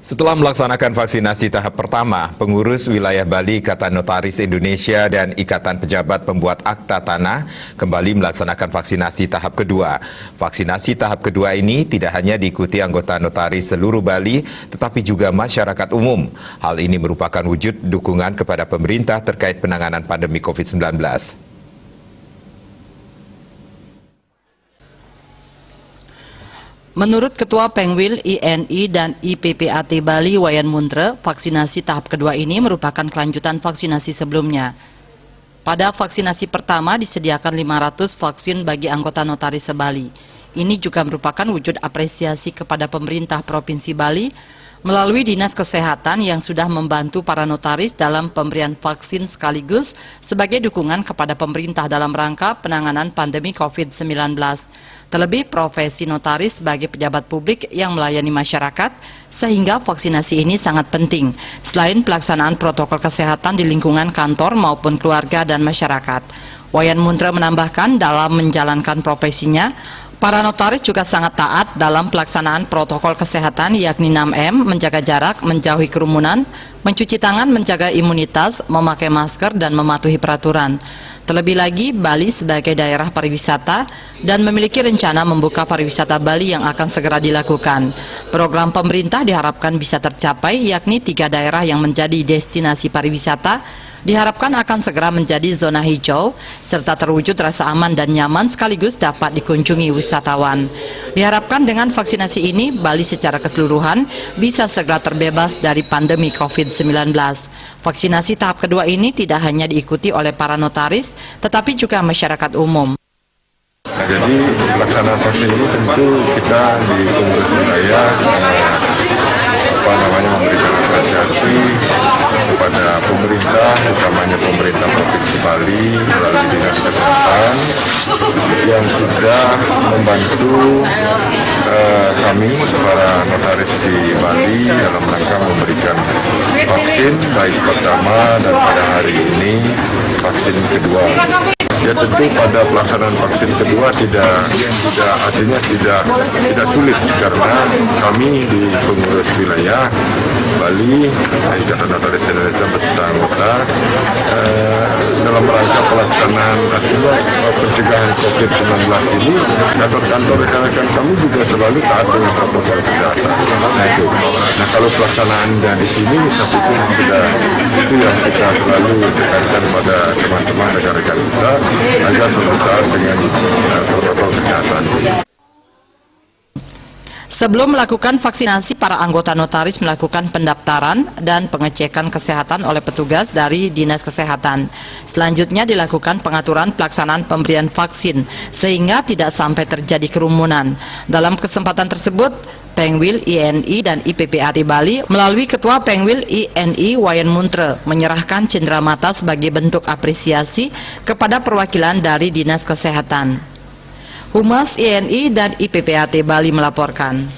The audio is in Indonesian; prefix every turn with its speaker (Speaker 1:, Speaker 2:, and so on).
Speaker 1: Setelah melaksanakan vaksinasi tahap pertama, pengurus wilayah Bali Ikatan Notaris Indonesia dan Ikatan Pejabat Pembuat Akta Tanah kembali melaksanakan vaksinasi tahap kedua. Vaksinasi tahap kedua ini tidak hanya diikuti anggota notaris seluruh Bali, tetapi juga masyarakat umum. Hal ini merupakan wujud dukungan kepada pemerintah terkait penanganan pandemi COVID-19.
Speaker 2: Menurut Ketua Pengwil INI dan IPPAT Bali Wayan Muntre, vaksinasi tahap kedua ini merupakan kelanjutan vaksinasi sebelumnya. Pada vaksinasi pertama disediakan 500 vaksin bagi anggota notaris se-Bali. Ini juga merupakan wujud apresiasi kepada pemerintah Provinsi Bali melalui Dinas Kesehatan yang sudah membantu para notaris dalam pemberian vaksin sekaligus sebagai dukungan kepada pemerintah dalam rangka penanganan pandemi COVID-19. Terlebih profesi notaris sebagai pejabat publik yang melayani masyarakat, sehingga vaksinasi ini sangat penting, selain pelaksanaan protokol kesehatan di lingkungan kantor maupun keluarga dan masyarakat. Wayan Muntre menambahkan dalam menjalankan profesinya, para notaris juga sangat taat dalam pelaksanaan protokol kesehatan yakni 6M, menjaga jarak, menjauhi kerumunan, mencuci tangan, menjaga imunitas, memakai masker, dan mematuhi peraturan. Terlebih lagi, Bali sebagai daerah pariwisata dan memiliki rencana membuka pariwisata Bali yang akan segera dilakukan. Program pemerintah diharapkan bisa tercapai, yakni 3 daerah yang menjadi destinasi pariwisata diharapkan akan segera menjadi zona hijau, serta terwujud rasa aman dan nyaman sekaligus dapat dikunjungi wisatawan. Diharapkan dengan vaksinasi ini, Bali secara keseluruhan bisa segera terbebas dari pandemi COVID-19. Vaksinasi tahap kedua ini tidak hanya diikuti oleh para notaris, tetapi juga masyarakat umum.
Speaker 3: Nah, jadi pelaksanaan vaksin ini tentu kita di pengurus wilayah memberikan apresiasi kepada pemerintah, utamanya pemerintah Provinsi Bali melalui Dinas Kesehatan yang sudah membantu kami para notaris di Bali dalam rangka memberikan vaksin baik pertama dan pada hari ini vaksin kedua. Ya tentu pada pelaksanaan vaksin kedua tidak sulit karena kami di pengurus wilayah Bali Ikatan Notaris Indonesia beserta anggota dalam rangka pelaksanaan pencegahan COVID-19 ini, kantor-kantor rekan-rekan kami juga selalu taat dengan protokol kesehatan. Nah kalau pelaksanaan di sini saya pikir itu yang kita selalu tekankan pada teman-teman rekan-rekan kita agar selalu taat dengan protokol kesehatan.
Speaker 2: Sebelum melakukan vaksinasi, para anggota notaris melakukan pendaftaran dan pengecekan kesehatan oleh petugas dari Dinas Kesehatan. Selanjutnya dilakukan pengaturan pelaksanaan pemberian vaksin, sehingga tidak sampai terjadi kerumunan. Dalam kesempatan tersebut, Pengwil INI dan IPPAT Bali melalui Ketua Pengwil INI Wayan Muntre menyerahkan cenderamata sebagai bentuk apresiasi kepada perwakilan dari Dinas Kesehatan. Humas INI dan IPPAT Bali melaporkan.